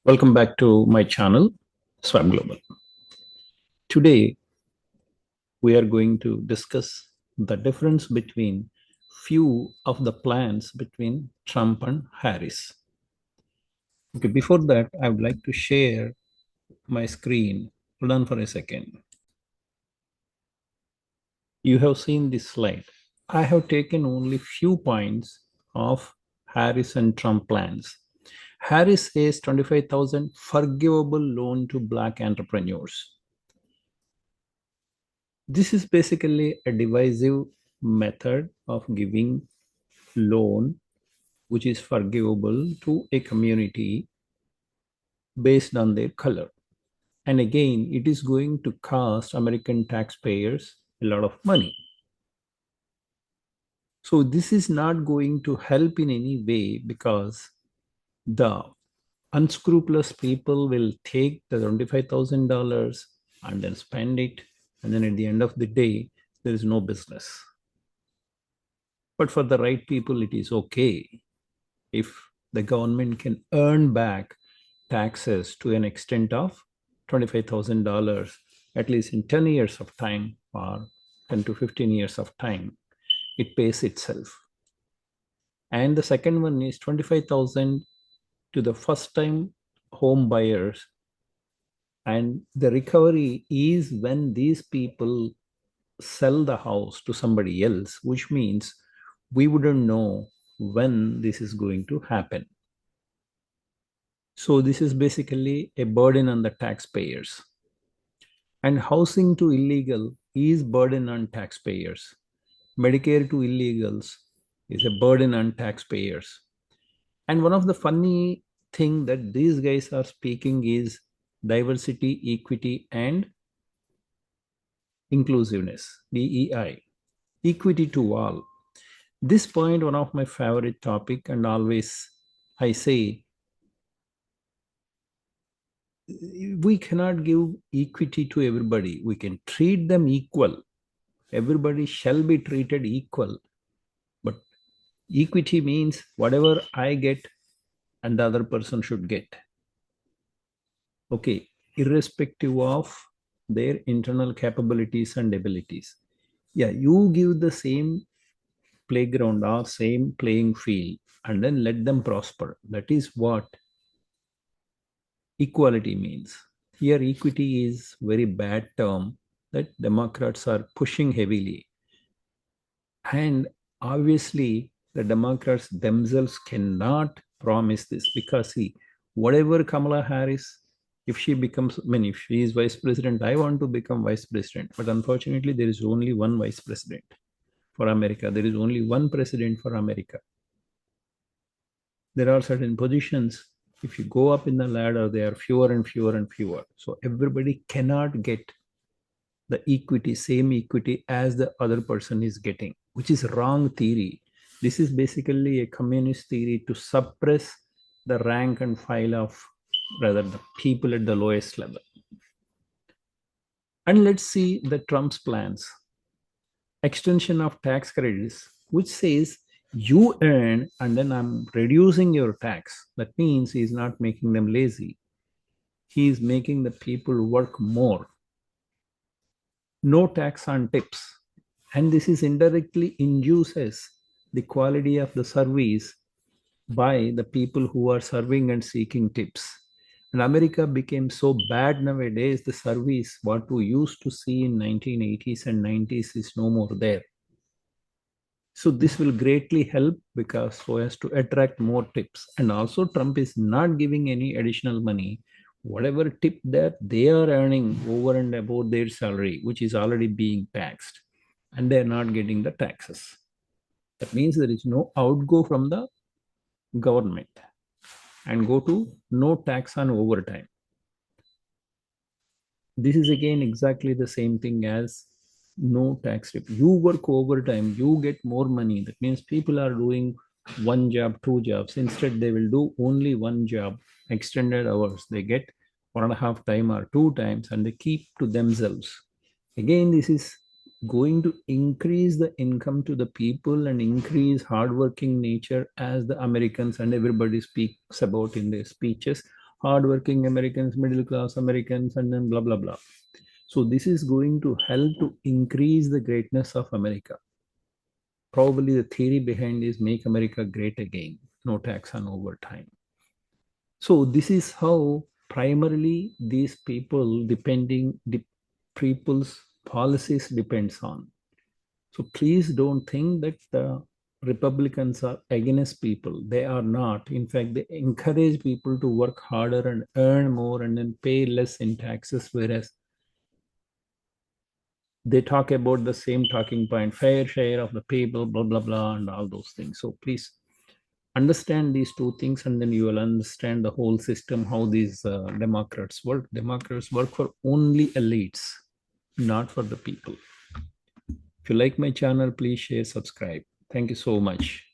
Welcome back to my channel, Swam Global. Today, we are going to discuss the difference between few of the plans between Trump and Harris. Okay, before that, I would like to share my screen. Hold on for a second. You have seen this slide. I have taken only few points of Harris and Trump plans. Harris says 25,000 forgivable loan to black entrepreneurs. This is basically a divisive method of giving loan which is forgivable to a community based on their color. And again, it is going to cost American taxpayers a lot of money. So this is not going to help in any way because the unscrupulous people will take the $25,000 and then spend it. And then at the end of the day, there is no business. But for the right people, it is okay if the government can earn back taxes to an extent of $25,000, at least in 10 years of time or 10 to 15 years of time, it pays itself. And the second one is 25,000 to the first time home buyers. And the recovery is when these people sell the house to somebody else, which means we wouldn't know when this is going to happen. So this is basically a burden on the taxpayers. And housing to illegal is burden on taxpayers. Medicare to illegals is a burden on taxpayers. And one of the funny thing that these guys are speaking is diversity, equity, and inclusiveness, DEI, equity to all. This point, one of my favorite topic, and always I say, we cannot give equity to everybody. We can treat them equal. Everybody shall be treated equal. But equity means whatever I get and the other person should get. Okay, irrespective of their internal capabilities and abilities. Yeah, you give the same playground or same playing field and then let them prosper. That is what equality means. Here, equity is very bad term that Democrats are pushing heavily. And obviously, the Democrats themselves cannot promise this because, see, whatever Kamala Harris, if she becomes, I mean, if she is vice president, I want to become vice president. But unfortunately, there is only one vice president for America. There is only one president for America. There are certain positions. If you go up in the ladder, they are fewer and fewer and fewer. So everybody cannot get the equity, same equity as the other person is getting, which is wrong theory. This is basically a communist theory to suppress the rank and file of rather the people at the lowest level. And let's see the Trump's plans. Extension of tax credits, which says you earn and then I'm reducing your tax. That means he's not making them lazy. He's making the people work more. No tax on tips. And this is indirectly induces the quality of the service by the people who are serving and seeking tips. And America became so bad nowadays, the service what we used to see in 1980s and 90s is no more there. So this will greatly help because so as to attract more tips. And also Trump is not giving any additional money. Whatever tip that they are earning over and above their salary, which is already being taxed, and they're not getting the taxes. That means there is no outgo from the government and go to no tax on overtime. This is again exactly the same thing as no tax rate. You work overtime, you get more money. That means people are doing one job, two jobs. Instead, they will do only one job, extended hours. They get 1.5 time or 2 times, and they keep to themselves. Again, this is going to increase the income to the people and increase hardworking nature as the Americans and everybody speaks about in their speeches. hardworking Americans, middle class Americans, and then blah blah blah. So this is going to help to increase the greatness of America. Probably the theory behind is make America great again, no tax on overtime. So this is how primarily these people people's policies depends on. So please don't think that the Republicans are against people. They are not. In fact, they encourage people to work harder and earn more and then pay less in taxes, whereas they talk about the same talking point, fair share of the people, blah, blah, blah, and all those things. So please understand these two things, and then you will understand the whole system, how these Democrats work. Democrats work for only elites, not for the people. If you like my channel, please share, subscribe. Thank you so much.